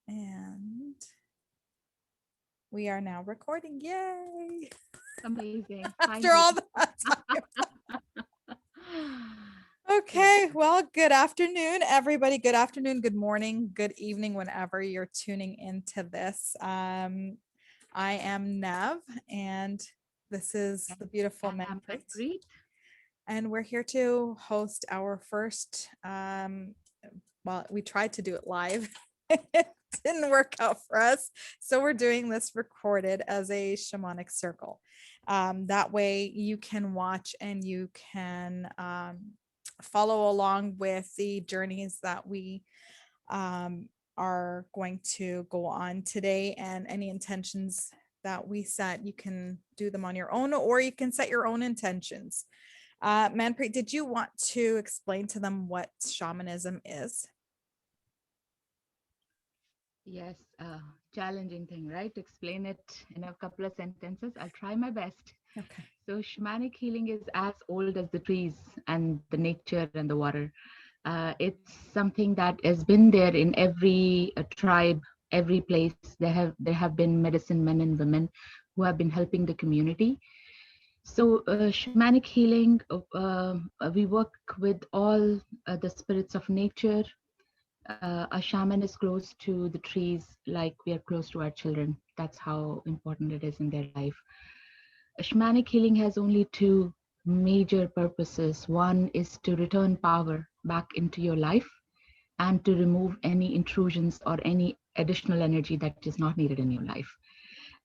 And we are now recording. Yay! Amazing. After all Finally. that time. Okay, well, good afternoon, everybody. Good afternoon, good morning, good evening, whenever you're tuning into this. I am Nev, and this is the beautiful And I'm Manpreet. Manpreet. And we're here to host our first, well, we tried to do it live. It didn't work out for us. So we're doing this recorded as a shamanic circle. That way you can watch and you can follow along with the journeys that we are going to go on today, and any intentions that we set, you can do them on your own, or you can set your own intentions. Manpreet, did you want to explain to them what shamanism is? Yes, challenging thing, right? To explain it in a couple of sentences. I'll try my best. Okay. So, shamanic healing is as old as the trees and the nature and the water. It's something that has been there in every tribe, every place. There have been medicine men and women who have been helping the community. So, shamanic healing, we work with all the spirits of nature. A shaman is close to the trees like we are close to our children. That's how important it is in their life. Shamanic healing has only two major purposes. One is to return power back into your life and to remove any intrusions or any additional energy that is not needed in your life.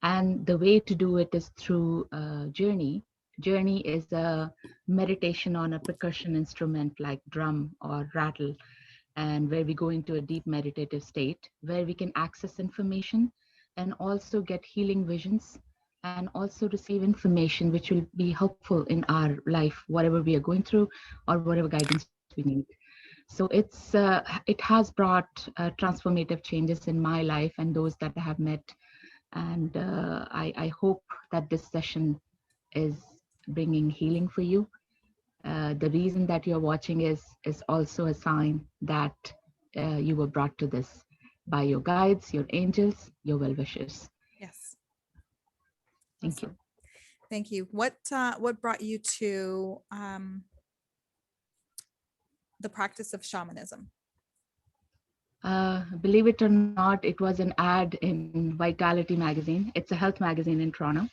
And the way to do it is through journey. Journey is a meditation on a percussion instrument like drum or rattle, and where we go into a deep meditative state where we can access information and also get healing visions and also receive information which will be helpful in our life, whatever we are going through or whatever guidance we need. So it has brought transformative changes in my life and those that I have met, and I hope that this session is bringing healing for you. The reason that you're watching is also a sign that you were brought to this by your guides, your angels, your well-wishers. Yes. Thank you. Awesome. Thank you. What brought you to the practice of shamanism? Believe it or not, it was an ad in Vitality magazine. It's a health magazine in Toronto.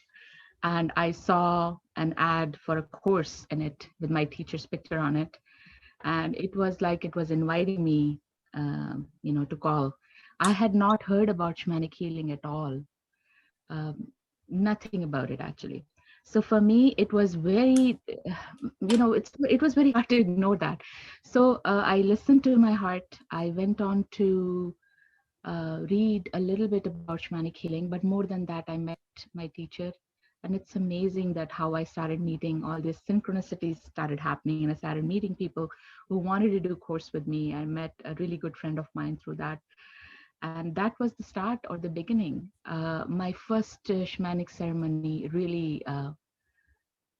And I saw an ad for a course in it with my teacher's picture on it. And it was like it was inviting me, to call. I had not heard about shamanic healing at all. um, Nothing about it actually. So for me it was very it was very hard to ignore that. So I listened to my heart. I went on to read a little bit about shamanic healing, but more than that I met my teacher. And it's amazing that how I started meeting all these synchronicities started happening, and I started meeting people who wanted to do course with me. I met a really good friend of mine through that, and that was the start or the beginning. My first shamanic ceremony really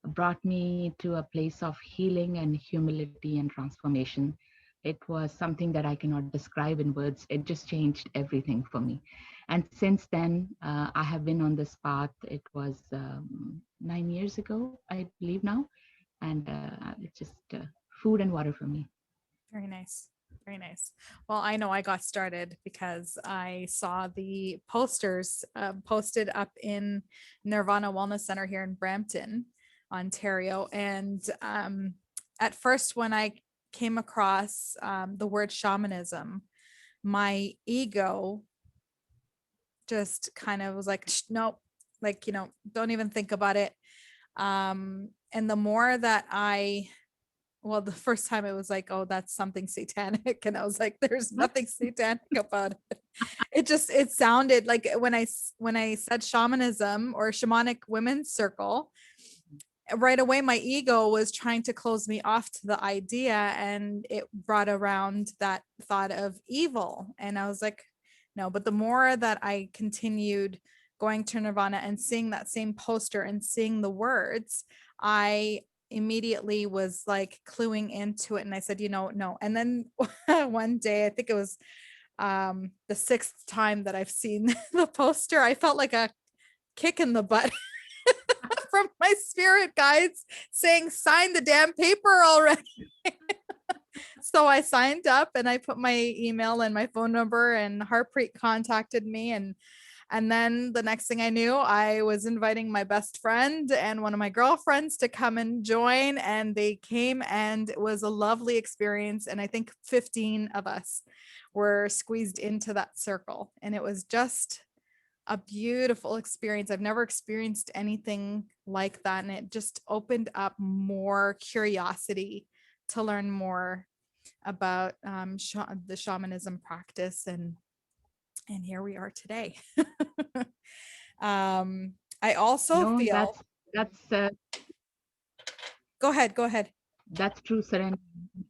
brought me to a place of healing and humility and transformation. It was something that I cannot describe in words. It just changed everything for me. And since then, I have been on this path. It was 9 years ago, I believe now. And it's just food and water for me. Very nice. Very nice. Well, I know I got started because I saw the posters posted up in Nirvana Wellness Center here in Brampton, Ontario. And at first, when I came across the word shamanism, my ego just kind of was like, nope, like, don't even think about it. And the more that well, the first time it was like, oh, that's something satanic. And I was like, there's What? nothing satanic about it. It sounded like when I said shamanism or shamanic women's circle, right away, my ego was trying to close me off to the idea. And it brought around that thought of evil. And I was like, no, but the more that I continued going to Nirvana and seeing that same poster and seeing the words, I immediately was like cluing into it. And I said, no. And then one day, I think it was the sixth time that I've seen the poster, I felt like a kick in the butt from my spirit guides saying, sign the damn paper already. So I signed up and I put my email and my phone number, and Harpreet contacted me, and then the next thing I knew, I was inviting my best friend and one of my girlfriends to come and join, and they came, and it was a lovely experience. And I think 15 of us were squeezed into that circle, and it was just a beautiful experience. I've never experienced anything like that, and it just opened up more curiosity to learn more about the shamanism practice, and here we are today. I also No, feel, that's go ahead. that's true surrender.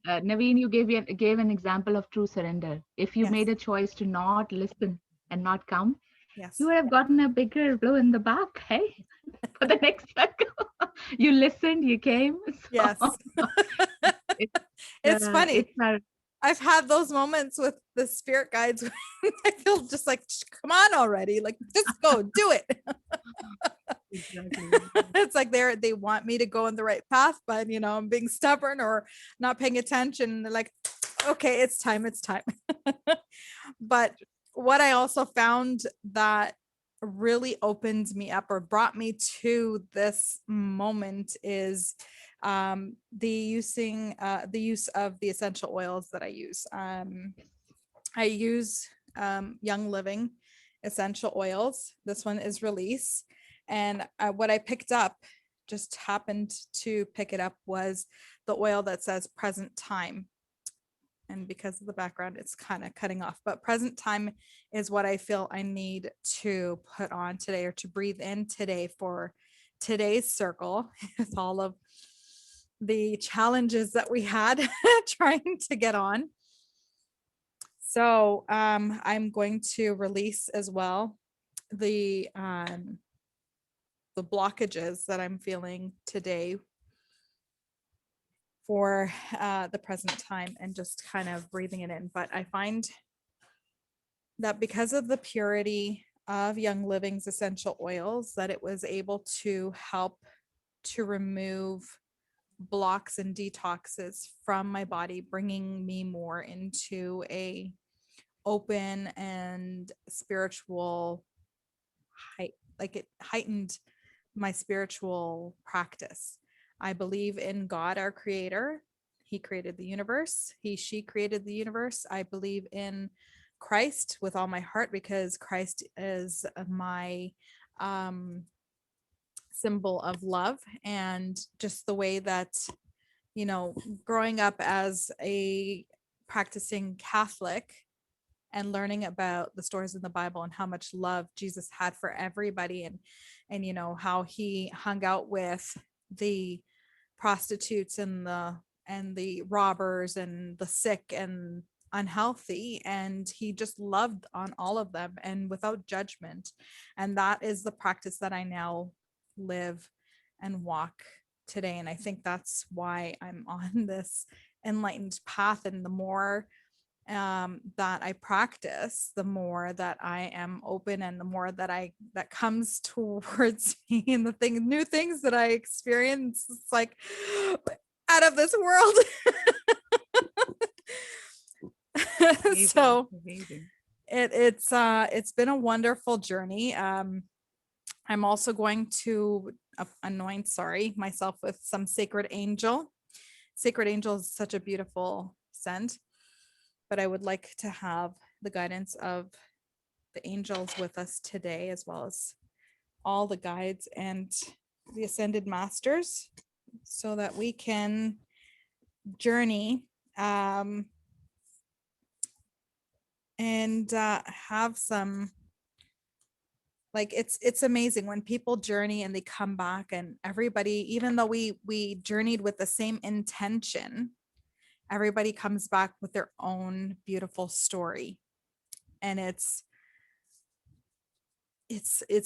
Naveen, you gave an example of true surrender. If you Yes, made a choice to not listen and not come, yes, you would have gotten a bigger blow in the back, hey, for the next circle. You listened, you came. So yes. It's funny. it's our I've had those moments with the spirit guides when I feel just like, come on already, like just go do it. exactly. It's like they want me to go on the right path, but I'm being stubborn or not paying attention. They're like, okay, it's time. But what I also found that really opened me up or brought me to this moment is the use of the essential oils that I use. I use Young Living essential oils. This one is Release. And what I picked up, just happened to pick it up, was the oil that says Present Time. And because of the background, it's kind of cutting off. But Present Time is what I feel I need to put on today, or to breathe in today for today's circle, with all of the challenges that we had trying to get on. So I'm going to release as well the blockages that I'm feeling today for the present time, and just kind of breathing it in. But I find that because of the purity of Young Living's essential oils, that it was able to help to remove blocks and detoxes from my body, bringing me more into a open and spiritual height. Like, it heightened my spiritual practice. I believe in God, our creator. He created the universe. She created the universe. I believe in Christ with all my heart, because Christ is my symbol of love. And just the way that, growing up as a practicing Catholic and learning about the stories in the Bible and how much love Jesus had for everybody, and how he hung out with the prostitutes and the robbers and the sick and unhealthy, and he just loved on all of them and without judgment. And that is the practice that I now live and walk today. And I think that's why I'm on this enlightened path. And the more that I practice, the more that I am open, and the more that comes towards me, and new things that I experience, it's like out of this world. So Amazing. it's been a wonderful journey. I'm also going to anoint myself with some sacred angel. Sacred angel is such a beautiful scent, but I would like to have the guidance of the angels with us today, as well as all the guides and the ascended masters, so that we can journey and have some, like, it's amazing when people journey and they come back, and everybody, even though we journeyed with the same intention, everybody comes back with their own beautiful story. And it's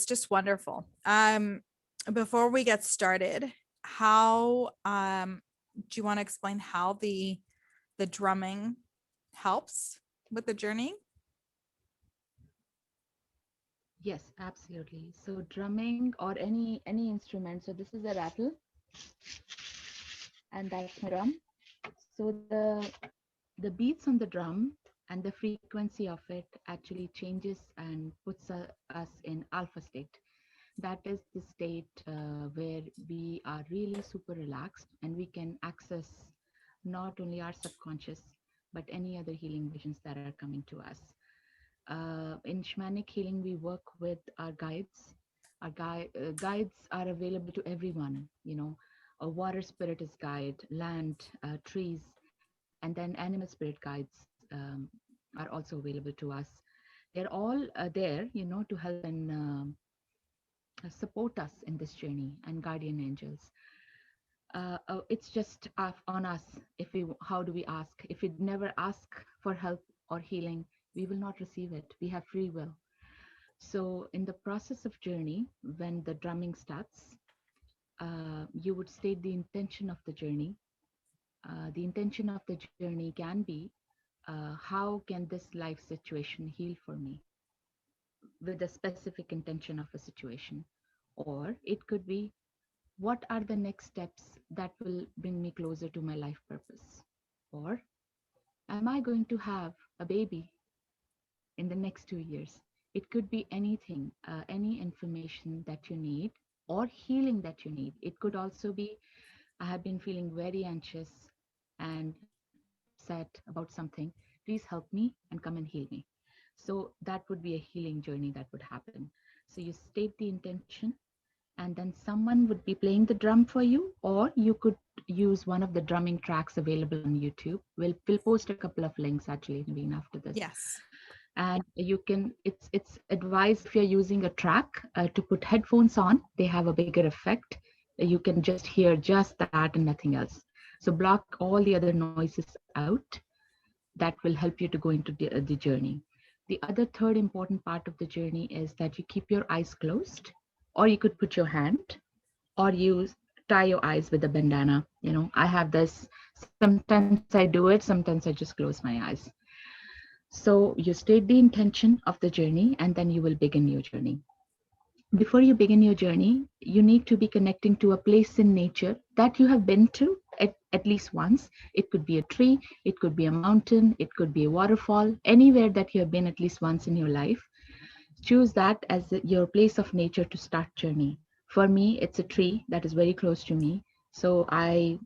just wonderful. Before we get started, how do you want to explain how the drumming helps with the journey? Yes, absolutely. So drumming or any instrument. So this is a rattle, and that's my drum. So the beats on the drum and the frequency of it actually changes and puts us in alpha state. That is the state where we are really super relaxed and we can access not only our subconscious but any other healing visions that are coming to us. In shamanic healing, we work with our guides. Our guides are available to everyone. You know, a water spirit is guide, land, trees, and then animal spirit guides are also available to us. They're all there, you know, to help and support us in this journey, and guardian angels. It's just on us. If we, how do we ask? If we never ask for help or healing, we will not receive it. We have free will. So in the process of journey, when the drumming starts, you would state the intention of the journey. The intention of the journey can be, how can this life situation heal for me, with a specific intention of a situation. Or it could be, what are the next steps that will bring me closer to my life purpose? Or am I going to have a baby in the next 2 years? It could be anything, any information that you need or healing that you need. It could also be, I have been feeling very anxious and upset about something. Please help me and come and heal me. So that would be a healing journey that would happen. So you state the intention, and then someone would be playing the drum for you, or you could use one of the drumming tracks available on YouTube. We'll post a couple of links actually, Naveen, after this. Yes. And you can, it's advised if you're using a track to put headphones on. They have a bigger effect. You can just hear just that and nothing else. So block all the other noises out. That will help you to go into the journey. The other third important part of the journey is that you keep your eyes closed, or you could put your hand, or you tie your eyes with a bandana. You know, I have this. Sometimes I do it, sometimes I just close my eyes. So you state the intention of the journey, and then you will begin your journey. Before you begin your journey, you need to be connecting to a place in nature that you have been to at least once. It could be a tree, it could be a mountain, it could be a waterfall, anywhere that you have been at least once in your life. Choose that as your place of nature to start journey. For me, it's a tree that is very close to me. So I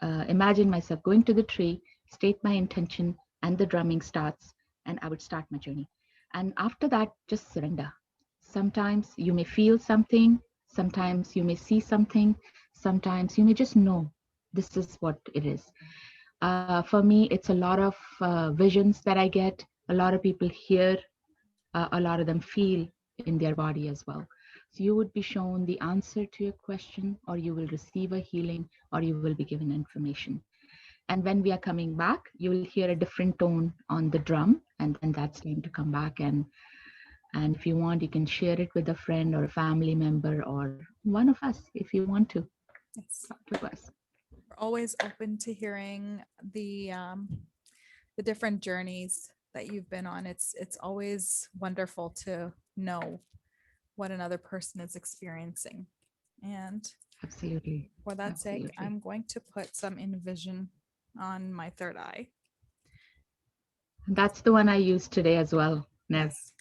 imagine myself going to the tree, state my intention, and the drumming starts, and I would start my journey. And after that, just surrender. Sometimes you may feel something, sometimes you may see something, sometimes you may just know this is what it is. For me, it's a lot of visions that I get. A lot of people hear, a lot of them feel in their body as well. So you would be shown the answer to your question, or you will receive a healing, or you will be given information. And when we are coming back, you will hear a different tone on the drum, and then that's time to come back. And if you want, you can share it with a friend or a family member or one of us if you want to Yes. talk to us. We're always open to hearing the different journeys that you've been on. It's always wonderful to know what another person is experiencing. And Absolutely. for that sake, Absolutely. I'm going to put some Envision on my third eye. That's the one I used today as well, Nev. Yes.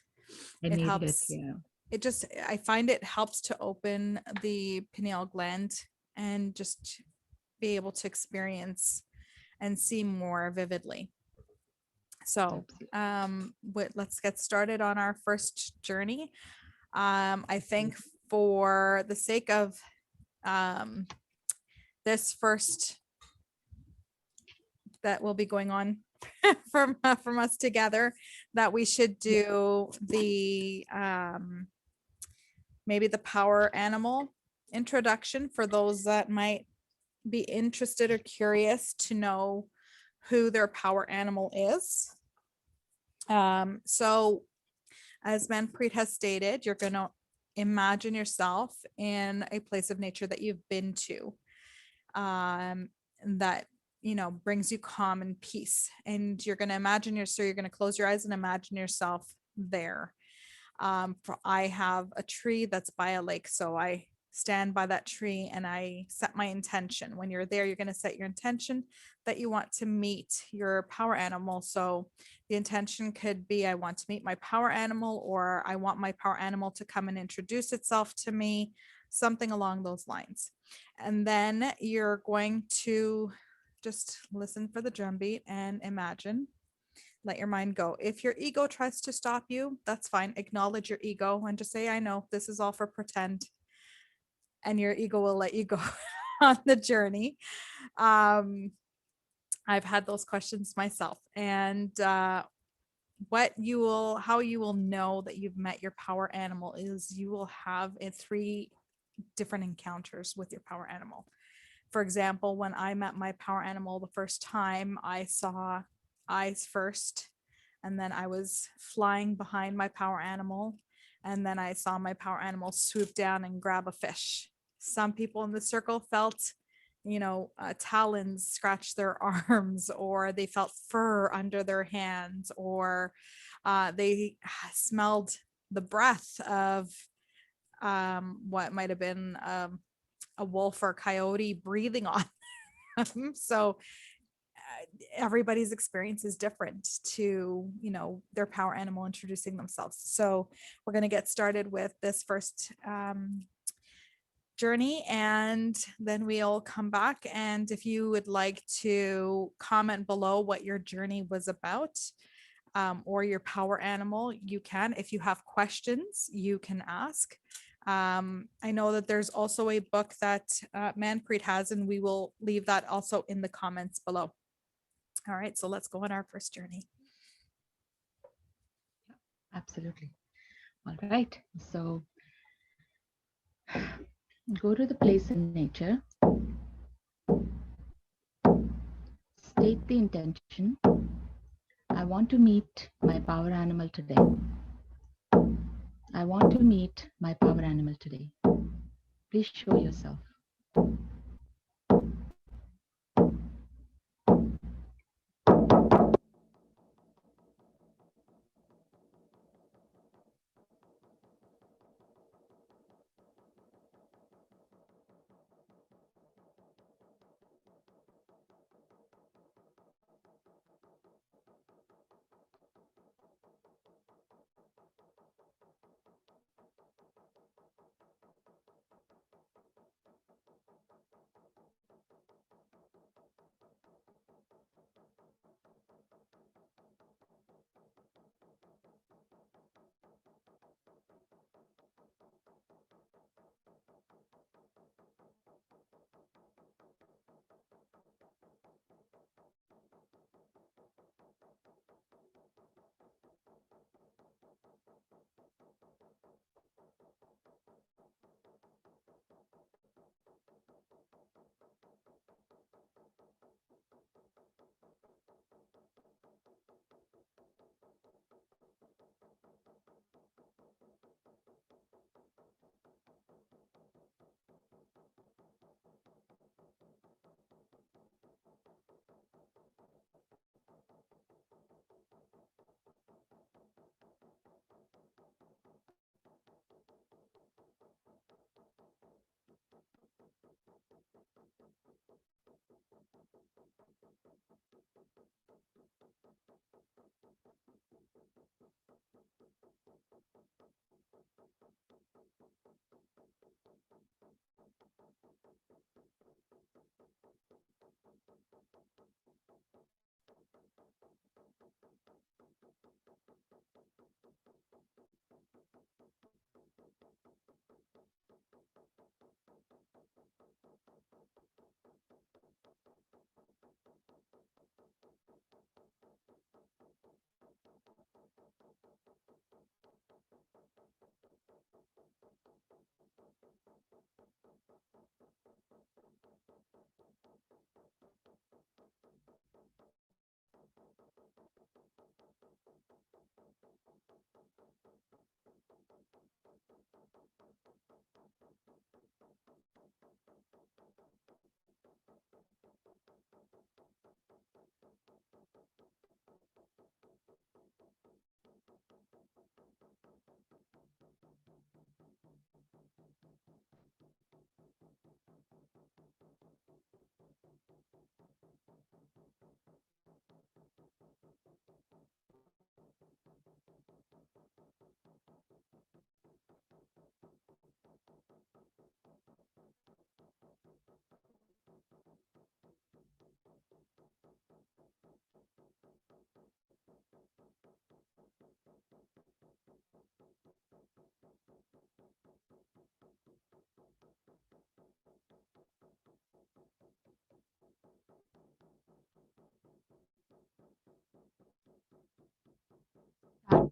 I It needed it. helps. Yeah. It just, I find it helps to open the pineal gland and just be able to experience and see more vividly. So, Absolutely. let's get started on our first journey. I think for the sake of um, this first that will be going on from us together, that we should do the maybe the power animal introduction for those that might be interested or curious to know who their power animal is. So as Manpreet has stated, you're going to imagine yourself in a place of nature that you've been to, that brings you calm and peace. And you're going to imagine so you're going to close your eyes and imagine yourself there. I have a tree that's by a lake, so I stand by that tree and I set my intention. When you're there, you're going to set your intention that you want to meet your power animal. So the intention could be, I want to meet my power animal, or I want my power animal to come and introduce itself to me, something along those lines. And then you're going to just listen for the drum beat and imagine. Let your mind go. If your ego tries to stop you, that's fine. Acknowledge your ego and just say, I know this is all for pretend. And your ego will let you go on the journey. Um, I've had those questions myself. And how you will know that you've met your power animal is you will have 3 different encounters with your power animal. For example, when I met my power animal the first time, I saw eyes first, and then I was flying behind my power animal, and then I saw my power animal swoop down and grab a fish. Some people in the circle felt, talons scratch their arms, or they felt fur under their hands, or they smelled the breath of what might have been a wolf or coyote breathing on them. So everybody's experience is different to, their power animal introducing themselves. So we're going to get started with this first journey, and then we'll come back. And if you would like to comment below what your journey was about, or your power animal, you can. If you have questions, you can ask. I know that there's also a book that Manpreet has, and we will leave that also in the comments below. All right, so let's go on our first journey. Absolutely. All right. So go to the place in nature. State the intention. I want to meet my power animal today. I want to meet my power animal today. Please show yourself.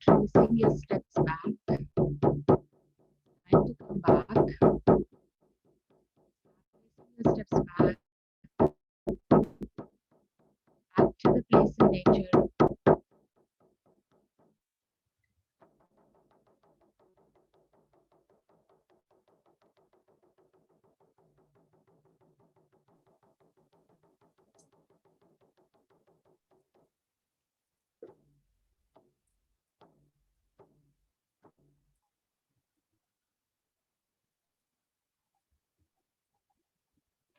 tracing your steps back, trying to come back, tracing your steps back to the place in nature.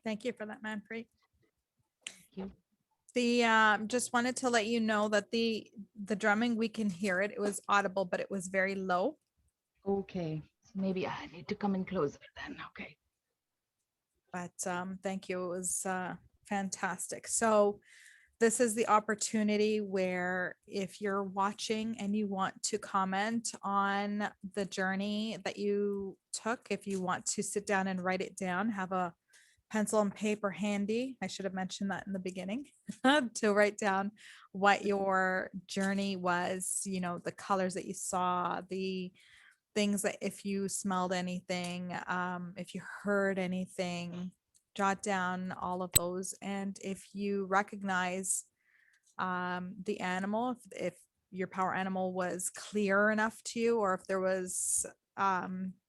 Thank you for that, Manpreet. Thank you. The just wanted to let you know that the drumming, we can hear it. It was audible, but it was very low. Okay, so maybe I need to come in closer then. Okay. But thank you. It was fantastic. So this is the opportunity where if you're watching and you want to comment on the journey that you took, if you want to sit down and write it down, have a pencil and paper handy. I should have mentioned that in the beginning to write down what your journey was, you know, the colors that you saw, the things that if you smelled anything, if you heard anything, jot down all of those. And if you recognize the animal, if your power animal was clear enough to you, or if there was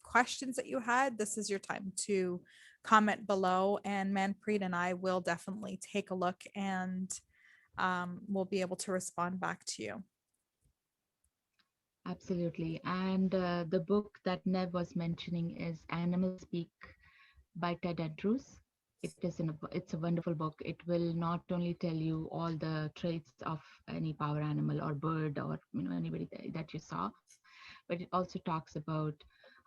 questions that you had, this is your time to comment below, and Manpreet and I will definitely take a look, and we'll be able to respond back to you. Absolutely. And the book that Nev was mentioning is Animal Speak by Ted Andrews. It's a wonderful book. It will not only tell you all the traits of any power animal or bird or anybody that you saw, but it also talks about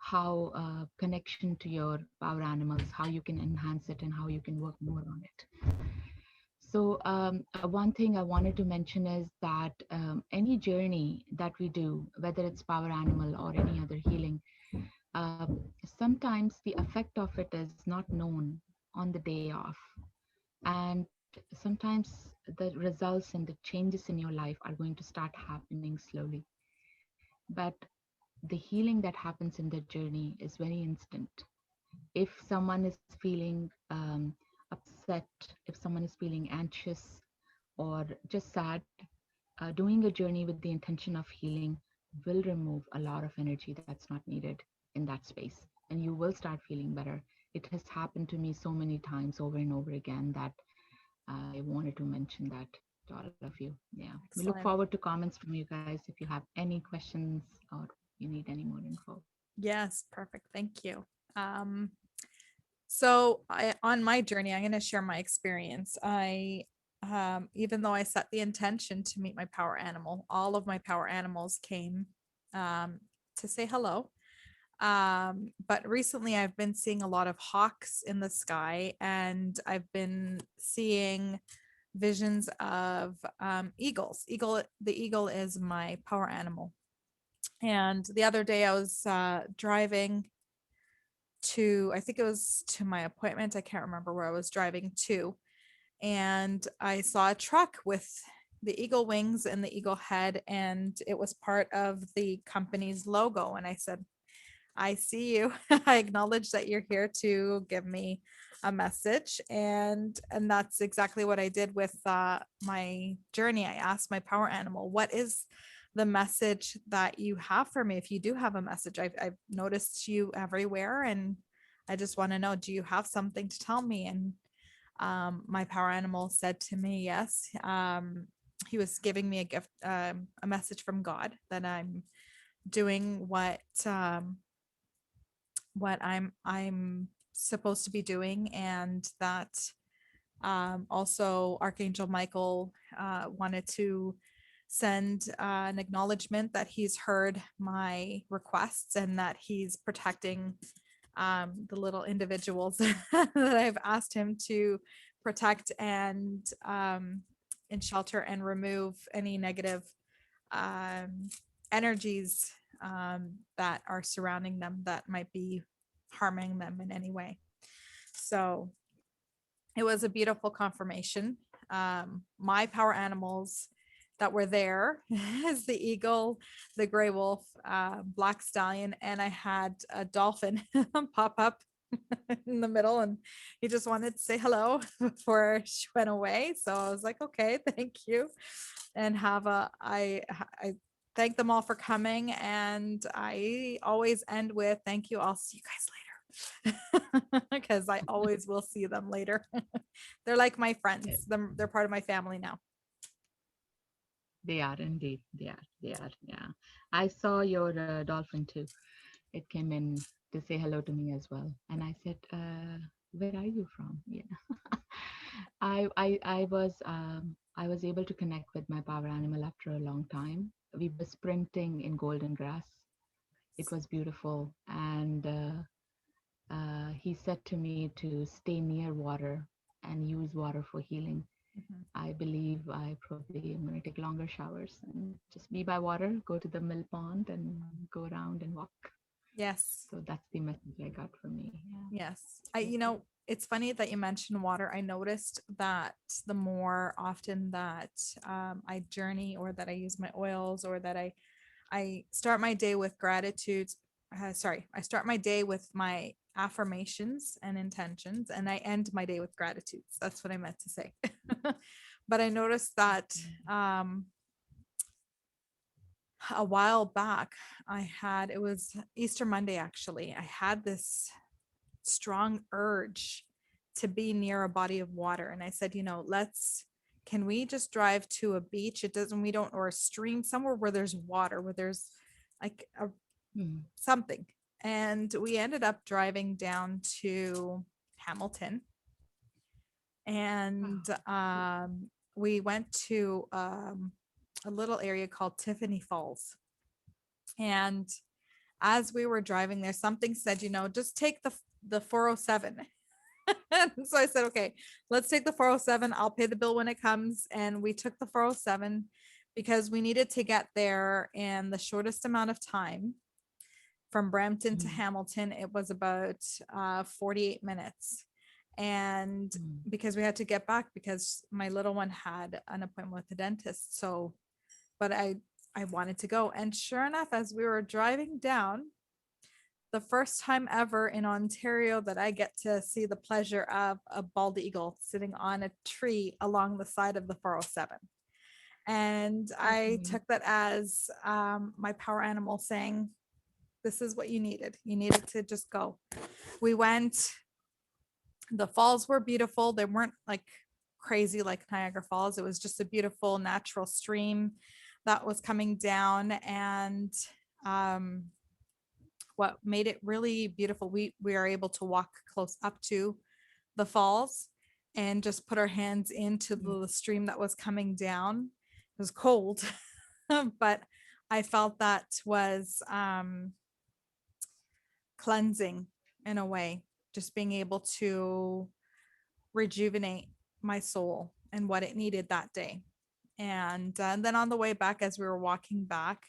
how connection to your power animals, how you can enhance it and how you can work more on it. So one thing I wanted to mention is that any journey that we do, whether it's power animal or any other healing, sometimes the effect of it is not known on the day of. And sometimes the results and the changes in your life are going to start happening slowly. But the healing that happens in the journey is very instant. If someone is feeling upset, if someone is feeling anxious or just sad, doing a journey with the intention of healing will remove a lot of energy that's not needed in that space, and you will start feeling better. It has happened to me so many times over and over again that I wanted to mention that to all of you. Yeah, we look Excellent. forward to comments from you guys if you have any questions or you need any more info. Yes, perfect. Thank you. So on my journey, I'm going to share my experience. Even though I set the intention to meet my power animal, all of my power animals came to say hello. But recently I've been seeing a lot of hawks in the sky, and I've been seeing visions of eagles. The eagle is my power animal. And the other day I was driving to, I think it was to my appointment. I can't remember where I was driving to. And I saw a truck with the eagle wings and the eagle head, and it was part of the company's logo. And I said, I see you. I acknowledge that you're here to give me a message. And that's exactly what I did with my journey. I asked my power animal, what is the message that you have for me? If you do have a message, I've noticed you everywhere, and I just want to know, do you have something to tell me? And my power animal said to me, yes. He was giving me a gift, a message from God, that I'm doing what I'm supposed to be doing, and that also Archangel Michael wanted to send an acknowledgement that he's heard my requests, and that he's protecting the little individuals that I've asked him to protect and shelter and remove any negative energies that are surrounding them that might be harming them in any way. So it was a beautiful confirmation. My power animals that were there is the eagle, the gray wolf, black stallion, and I had a dolphin pop up in the middle, and he just wanted to say hello before she went away. So I was like, okay, thank you. And I thank them all for coming. And I always end with thank you. I'll see you guys later. Because I always will see them later. They're like my friends. They're part of my family now. They are indeed. They are. They are. Yeah. I saw your dolphin too. It came in to say hello to me as well, and I said, "Where are you from?" Yeah. I was able to connect with my power animal after a long time. We were sprinting in golden grass. It was beautiful, and he said to me to stay near water and use water for healing. Mhm. I believe I probably am going to take longer showers and just be by water, go to the mill pond and go around and walk. Yes. So that's the message I got from me. Yeah. Yes. It's funny that you mentioned water. I noticed that the more often that I journey or that I use my oils or that I start my day with gratitude. I start my day with my affirmations and intentions, and I end my day with gratitudes. That's what I meant to say. But I noticed that a while back, it was Easter Monday actually. I had this strong urge to be near a body of water. And I said, can we just drive to a beach? We don't, or a stream, somewhere where there's water, where there's like Mm. something. And we ended up driving down to Hamilton. And we went to a little area called Tiffany Falls. And as we were driving there, something said, just take the 407. So I said, okay, let's take the 407. I'll pay the bill when it comes. And we took the 407 because we needed to get there in the shortest amount of time. From Brampton to Hamilton, it was about 48 minutes. And because we had to get back because my little one had an appointment with the dentist. So, but I wanted to go. And sure enough, as we were driving down, the first time ever in Ontario that I get to see the pleasure of a bald eagle sitting on a tree along the side of the 407. And I took that as my power animal saying, this is what you needed. You needed to just go. We went, the falls were beautiful. They weren't like crazy like Niagara Falls. It was just a beautiful natural stream that was coming down. And what made it really beautiful, we are able to walk close up to the falls and just put our hands into the stream that was coming down. It was cold, but I felt that was cleansing in a way, just being able to rejuvenate my soul and what it needed that day. And then on the way back, as we were walking back,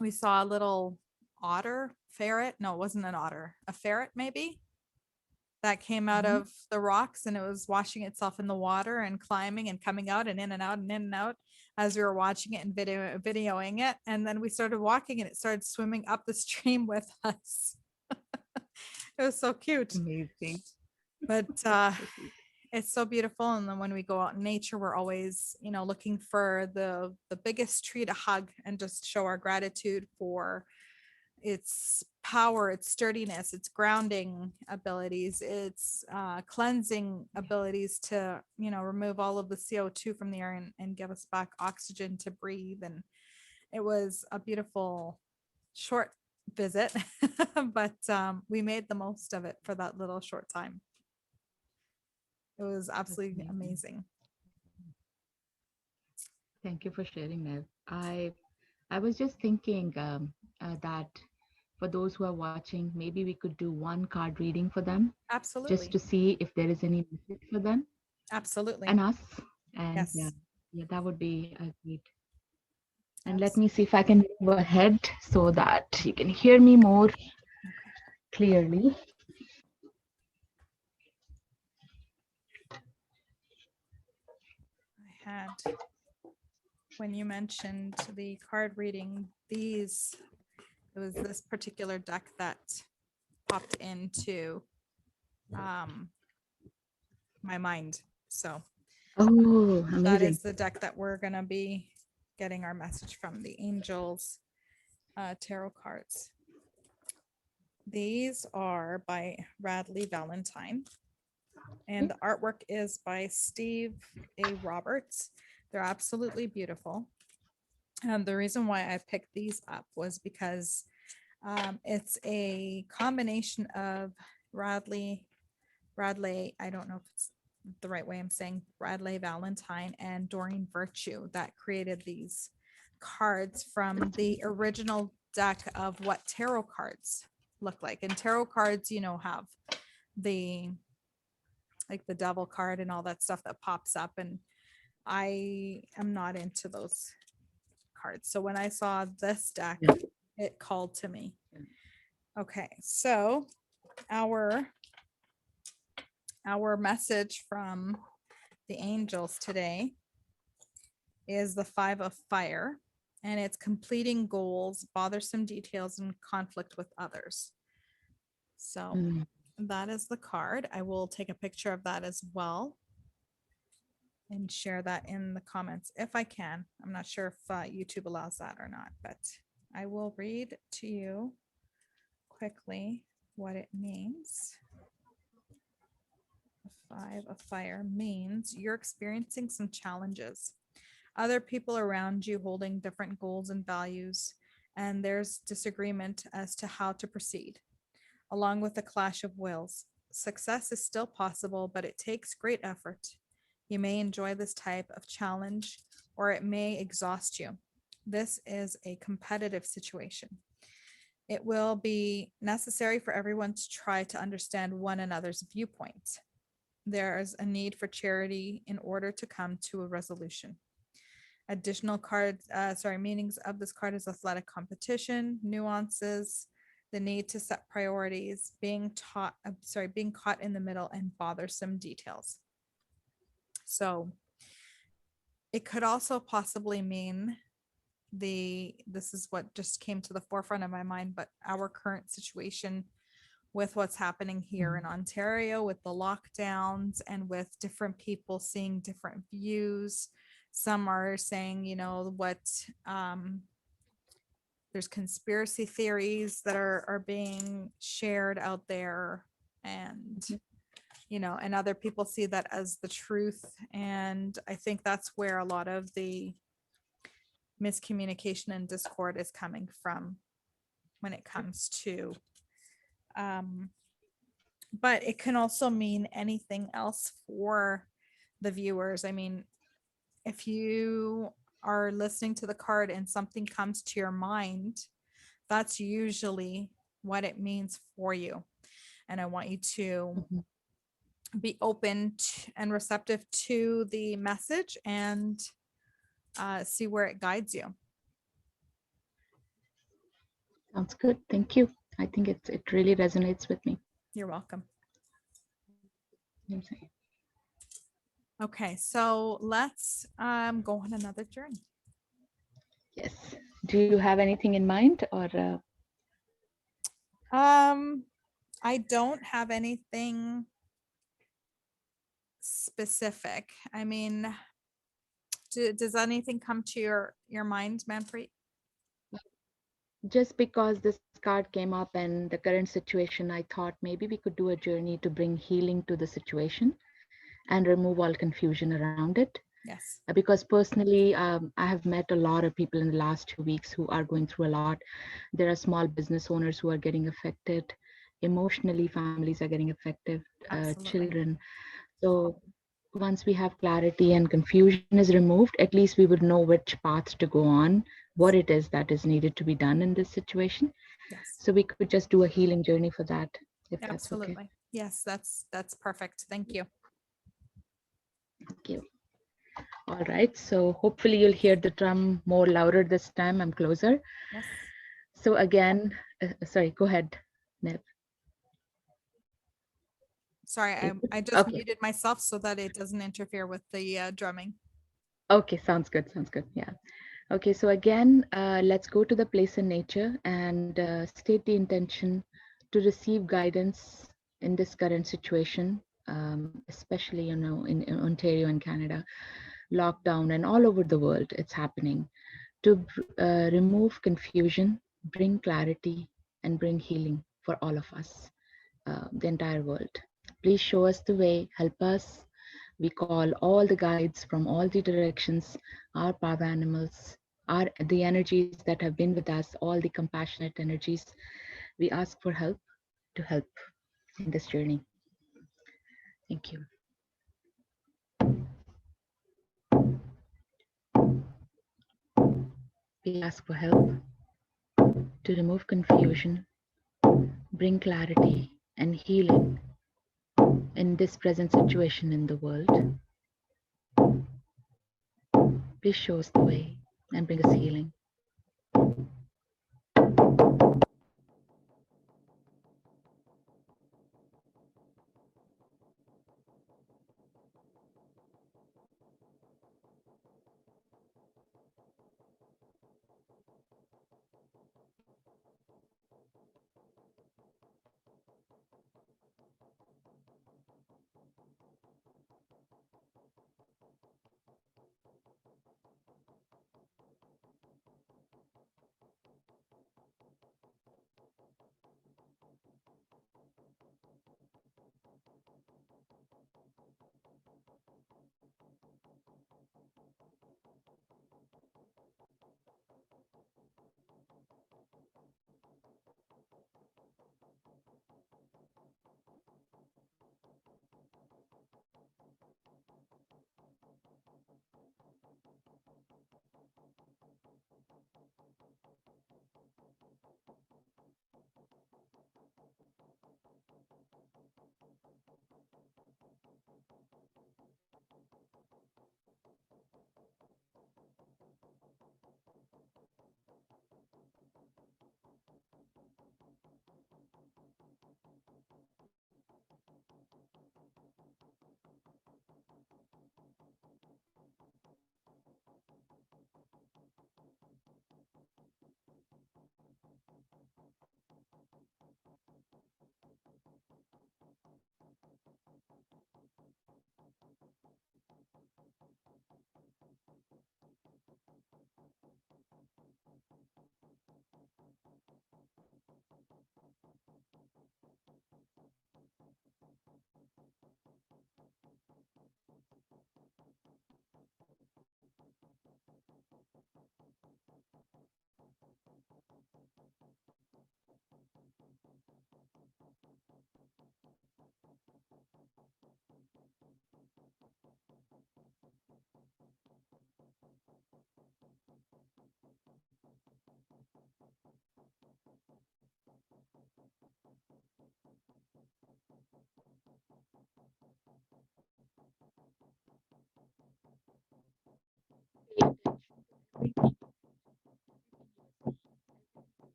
we saw a little otter, ferret. No, it wasn't an otter, a ferret maybe, that came out of the rocks, and it was washing itself in the water and climbing and coming out and in and out and in and out as we were watching it and videoing it. And then we started walking and it started swimming up the stream with us. It was so cute. Amazing. But it's so beautiful. And then when we go out in nature, we're always, looking for the biggest tree to hug and just show our gratitude for its power, its sturdiness, its grounding abilities, its cleansing abilities to, remove all of the CO2 from the air and give us back oxygen to breathe. And it was a beautiful short visit, but we made the most of it for that little short time. It was absolutely amazing. Thank you for sharing that. I was just thinking that for those who are watching, maybe we could do one card reading for them, Absolutely. just to see if there is any message for them Absolutely. and us. And Yes. yeah, that would be great. And let Absolutely. me see if I can move ahead so that you can hear me more clearly. I had, when you mentioned the card reading, it was this particular deck that popped into my mind. So Oh, that amazing. is the deck that we're going to be getting our message from, the Angels tarot cards. These are by Radley Valentine, and the artwork is by Steve A. Roberts. They're absolutely beautiful. And the reason why I picked these up was because it's a combination of Radley, I don't know if it's the right way I'm saying, Radley Valentine and Doreen Virtue that created these cards from the original deck of what tarot cards look like. And tarot cards, you know, have the like the devil card and all that stuff that pops up, and I am not into those cards. So when I saw this deck, Yeah. it called to me. Okay, so our message from the angels today is the 5 of Fire, and it's completing goals, bothersome details, and conflict with others. So Mm. that is the card. I will take a picture of that as well and share that in the comments if I can. I'm not sure if YouTube allows that or not, but I will read to you quickly what it means. The 5 of Fire means you're experiencing some challenges. Other people around you holding different goals and values, and there's disagreement as to how to proceed, along with a clash of wills. Success is still possible, but it takes great effort. You may enjoy this type of challenge, or it may exhaust you. This is a competitive situation. It will be necessary for everyone to try to understand one another's viewpoints. There is a need for charity in order to come to a resolution. Additional meanings of this card is athletic competition, nuances, the need to set priorities, being caught in the middle, and bothersome details. So it could also possibly mean this is what just came to the forefront of my mind, but our current situation with what's happening here in Ontario with the lockdowns and with different people seeing different views. Some are saying, you know, there's conspiracy theories that are being shared out there, and you know, and other people see that as the truth. And I think that's where a lot of the miscommunication and discord is coming from when it comes to but it can also mean anything else for the viewers. I mean, if you are listening to the card and something comes to your mind, that's usually what it means for you. And I want you to be open and receptive to the message and see where it guides you. Sounds good. Thank you. I think it really resonates with me. You're welcome. Okay, so let's go on another journey. Yes. Do you have anything in mind, or? I don't have anything specific. I mean, does anything come to your mind, Manpreet? Just because this card came up and the current situation, I thought maybe we could do a journey to bring healing to the situation and remove all confusion around it. Yes. Because personally, I have met a lot of people in the last 2 weeks who are going through a lot. There are small business owners who are getting affected. Emotionally, families are getting affected, children. So once we have clarity and confusion is removed, at least we would know which paths to go on, what it is that is needed to be done in this situation. Yes. So we could just do a healing journey for that, if Absolutely. that's okay. Yes, that's perfect. Thank you. Thank you. All right, so hopefully you'll hear the drum more louder this time. I'm closer. Yes. So again, sorry, go ahead, Nev. Sorry, I just muted myself so that it doesn't interfere with the drumming. Okay, sounds good. Sounds good. Yeah. Okay, so again, let's go to the place in nature and state the intention to receive guidance in this current situation, especially, in Ontario and Canada, lockdown and all over the world, it's happening, to remove confusion, bring clarity, and bring healing for all of us, the entire world. Please show us the way, help us. We call all the guides from all the directions, our power animals, the energies that have been with us, all the compassionate energies. We ask for help to help in this journey. Thank you. We ask for help to remove confusion, bring clarity and healing in this present situation in the world. Please show us the way and bring us healing.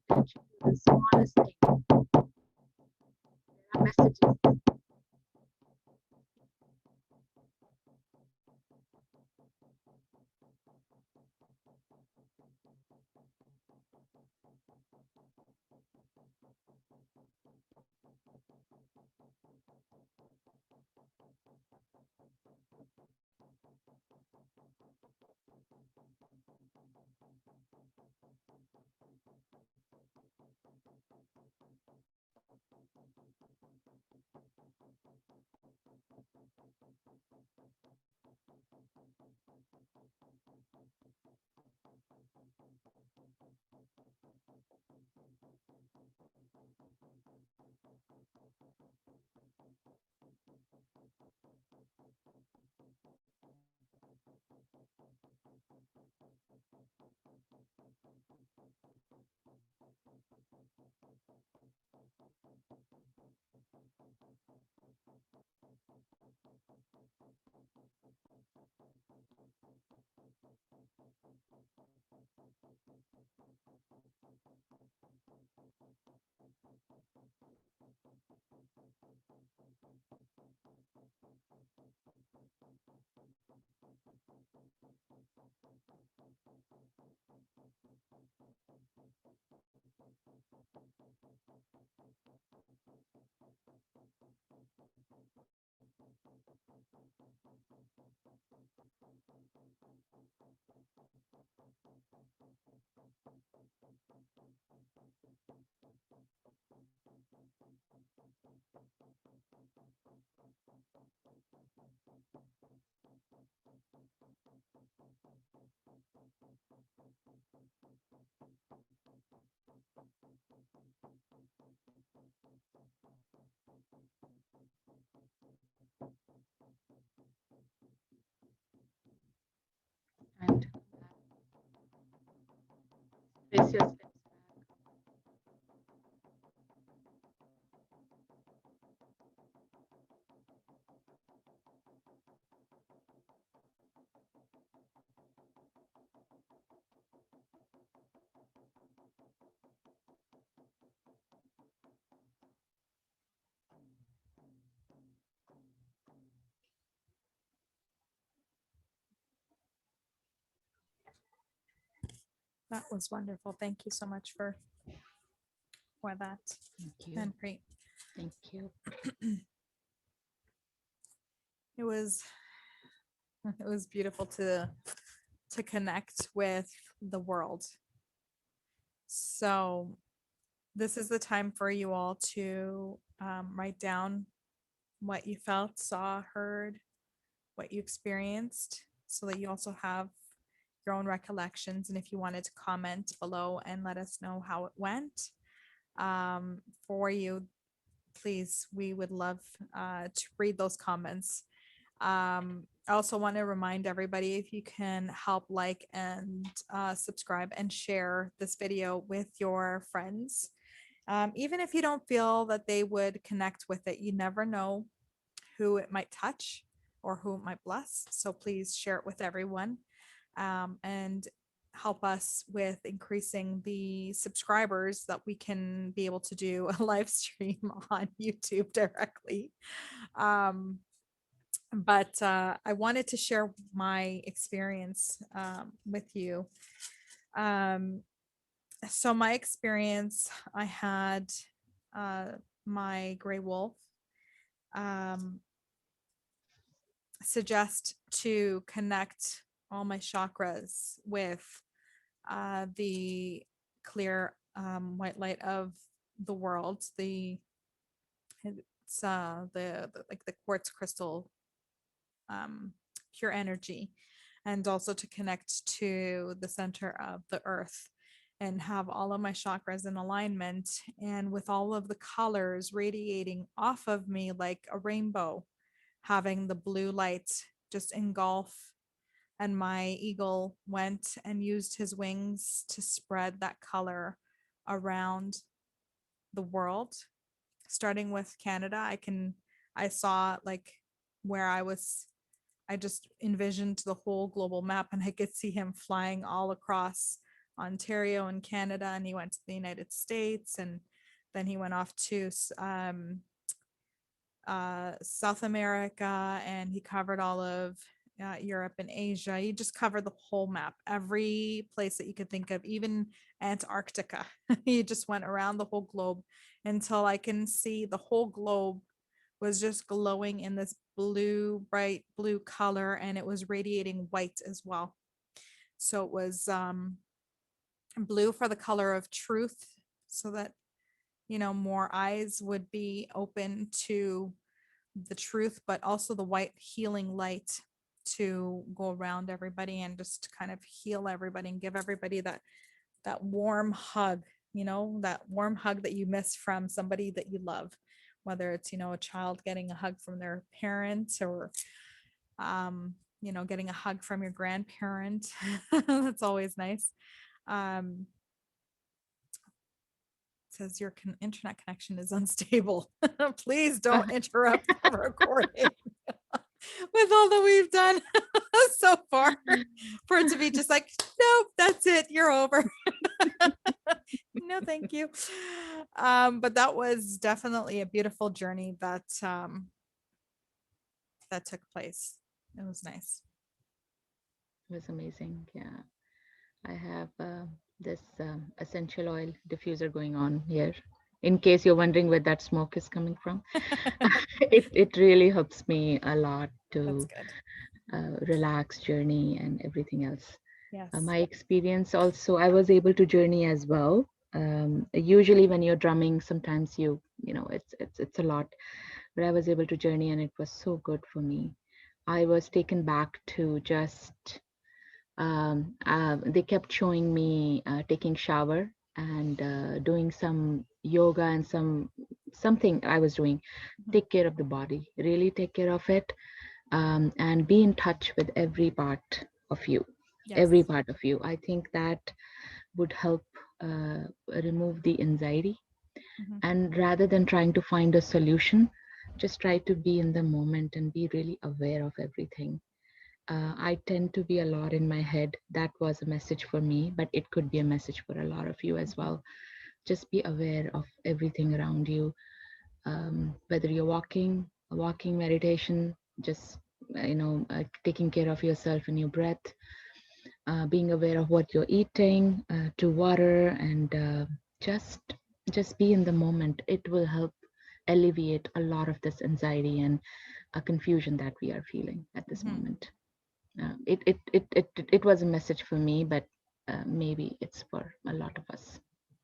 The smallest thing, messages. And place your steps back. That was wonderful. Thank you so much for that. Thank you. Manpreet. Thank you. It was beautiful to connect with the world. So this is the time for you all to write down what you felt, saw, heard, what you experienced, so that you also have your own recollections. And if you wanted to comment below and let us know how it went for you, please, we would love to read those comments. I also want to remind everybody, if you can help like and subscribe and share this video with your friends. Even if you don't feel that they would connect with it, you never know who it might touch or who it might bless. So please share it with everyone and help us with increasing the subscribers, that we can be able to do a live stream on YouTube directly. But I wanted to share my experience with you. So my experience, I had my gray wolf suggest to connect all my chakras with the clear white light of the world. It's the like the quartz crystal pure energy, and also to connect to the center of the earth and have all of my chakras in alignment, and with all of the colors radiating off of me like a rainbow, having the blue light just engulf. And my eagle went and used his wings to spread that color around the world, starting with Canada. I saw like where I just envisioned the whole global map, and I could see him flying all across Ontario and Canada, and he went to the United States, and then he went off to South America, and he covered all of Europe and Asia. He just covered the whole map, every place that you could think of, even Antarctica. He just went around the whole globe until I can see the whole globe was just glowing in this blue, bright blue color, and it was radiating white as well. So it was blue for the color of truth, so that, you know, more eyes would be open to the truth, but also the white healing light to go around everybody and just kind of heal everybody and give everybody that warm hug, you know, that warm hug that you miss from somebody that you love, whether it's, you know, a child getting a hug from their parents, or you know, getting a hug from your grandparent. That's always nice. Says your internet connection is unstable. Please don't interrupt the recording with all that we've done so far, for it to be just like, nope, that's it, you're over. No, thank you. But that was definitely a beautiful journey that that took place. It was nice. It was amazing. Yeah. I have this essential oil diffuser going on here, in case you're wondering where that smoke is coming from. It really helps me a lot to relax, journey, and everything else. Yes. My experience also, I was able to journey as well. Usually when you're drumming, sometimes you know, it's a lot, but I was able to journey, and it was so good for me. I was taken back to just They kept showing me taking shower and doing some yoga and something I was doing. Take care of the body, really take care of it, and be in touch with every part of you, Yes. every part of you. I think that would help remove the anxiety. Mhm. And rather than trying to find a solution, just try to be in the moment and be really aware of everything. I tend to be a lot in my head. That was a message for me, but it could be a message for a lot of you as well. Just be aware of everything around you. Whether you're walking, a walking meditation, just taking care of yourself and your breath, being aware of what you're eating, to water, and just just be in the moment. It will help alleviate a lot of this anxiety and confusion that we are feeling at this Mhm. moment. It was a message for me, but maybe it's for a lot of us.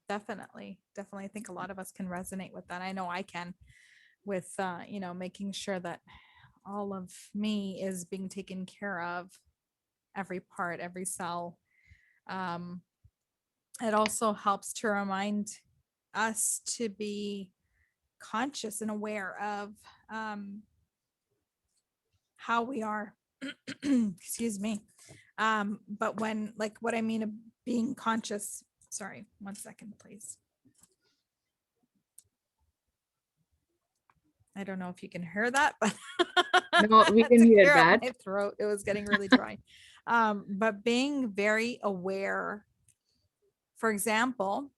Definitely. Definitely. I think a lot of us can resonate with that. I know I can with, making sure that all of me is being taken care of, every part, every cell. Um, it also helps to remind us to be conscious and aware of how we are. Excuse me. But when, like, what I mean of being conscious, sorry, 1 second, please. I don't know if you can hear that, but No, we can to hear clear up that. my throat, it was getting really dry. But being very aware, for example,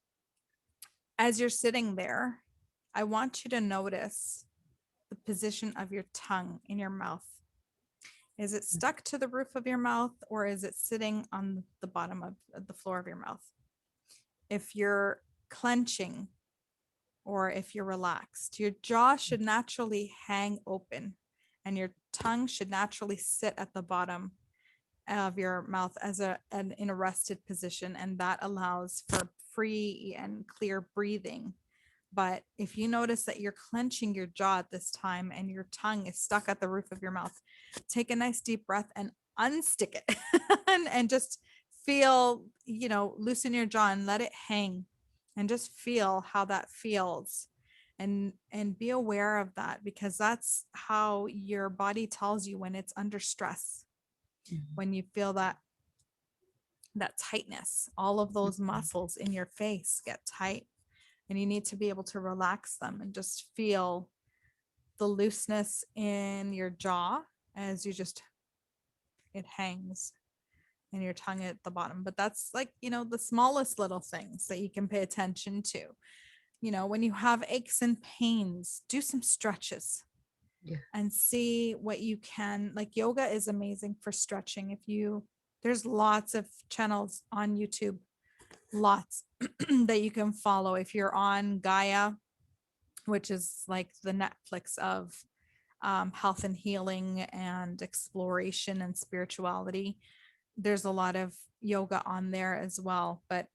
as you're sitting there, I want you to notice the position of your tongue in your mouth. Is it stuck to the roof of your mouth, or is it sitting on the bottom of the floor of your mouth? If you're clenching or if you're relaxed, your jaw should naturally hang open and your tongue should naturally sit at the bottom of your mouth as in a rested position, and that allows for free and clear breathing. But if you notice that you're clenching your jaw at this time and your tongue is stuck at the roof of your mouth, take a nice deep breath and unstick it and just feel, loosen your jaw and let it hang and just feel how that feels, and be aware of that, because that's how your body tells you when it's under stress. Mhm. When you feel that tightness, all of those muscles in your face get tight, and you need to be able to relax them and just feel the looseness in your jaw as you just, it hangs, and your tongue at the bottom. But that's like, the smallest little things that you can pay attention to. When you have aches and pains, do some stretches Yeah. and see what you can. Like, yoga is amazing for stretching. There's lots of channels on YouTube, lots that you can follow. If you're on Gaia, which is like the Netflix of health and healing and exploration and spirituality, there's a lot of yoga on there as well. But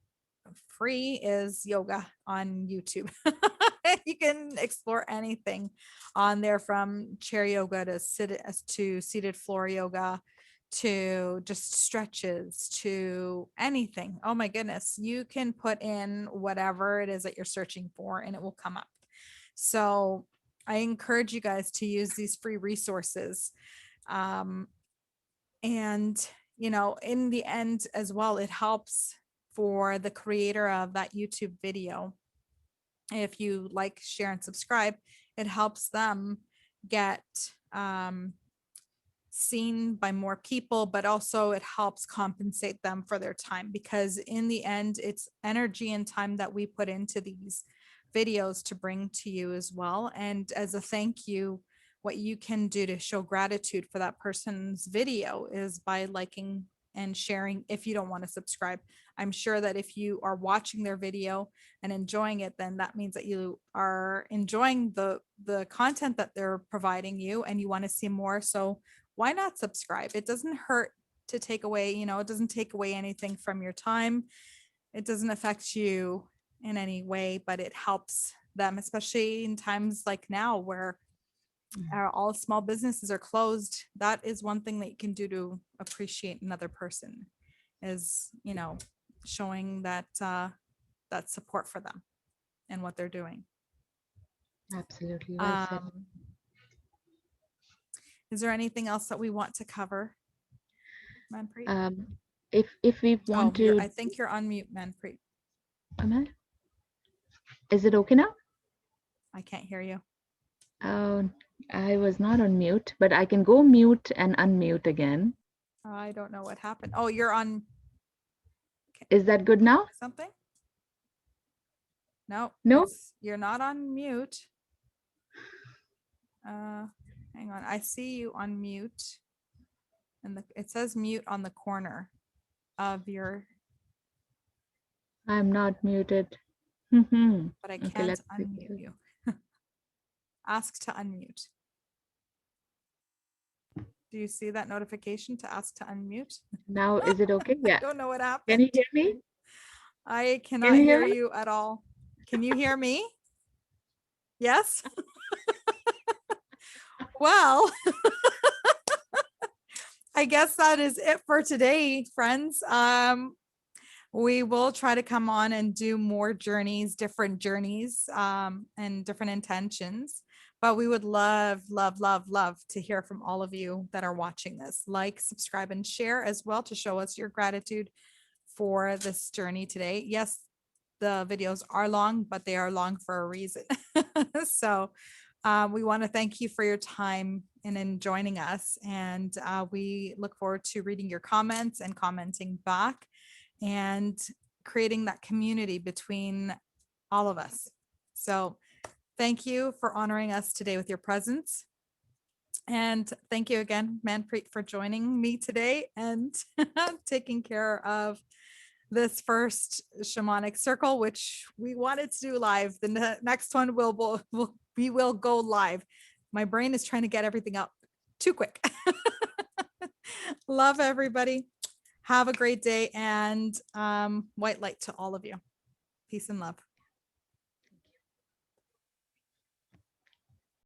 free is yoga on YouTube. You can explore anything on there, from chair yoga to seated floor yoga, to just stretches, to anything. Oh my goodness, you can put in whatever it is that you're searching for and it will come up. So I encourage you guys to use these free resources. Um, and, in the end as well, it helps for the creator of that YouTube video. If you like, share, and subscribe, it helps them get seen by more people, but also it helps compensate them for their time, because in the end, it's energy and time that we put into these videos to bring to you as well. And as a thank you, what you can do to show gratitude for that person's video is by liking and sharing. If you don't want to subscribe, I'm sure that if you are watching their video and enjoying it, then that means that you are enjoying the content that they're providing you and you want to see more. So why not subscribe? It doesn't hurt to take away, it doesn't take away anything from your time. It doesn't affect you in any way, but it helps them, especially in times like now where all small businesses are closed. That is one thing that you can do to appreciate another person. is, you know, showing that that support for them and what they're doing. Absolutely. Well said. Is there anything else that we want to cover, Manpreet? If we want to, I think you're on mute, Manpreet. am I? Is it okay now? I can't hear you. Oh, I was not on mute, but I can go mute and unmute again. I don't know what happened. Oh, you're on Is that good now? something? No, No? you're not on mute. Hang on. I see you on mute. And it says mute on the corner of your, I'm not muted. Mhm. but I Okay, can't let's see. unmute you. Ask to unmute. Do you see that notification to ask to unmute? Now, is it okay? I Yeah. don't know what happened. Can you hear me? I cannot you hear hear me? you at all. Can you hear me? Yes. Well, I guess that is it for today, friends. We will try to come on and do more journeys, different journeys, and different intentions. But we would love, love, love, love to hear from all of you that are watching this. Like, subscribe, and share as well to show us your gratitude for this journey today. Yes, the videos are long, but they are long for a reason. So we want to thank you for your time and in joining us. And we look forward to reading your comments and commenting back and creating that community between all of us. So thank you for honoring us today with your presence. And thank you again, Manpreet, for joining me today and taking care of this first shamanic circle, which we wanted to do live. The next one we will go live. My brain is trying to get everything up too quick. Love everybody. Have a great day and white light to all of you. Peace and love.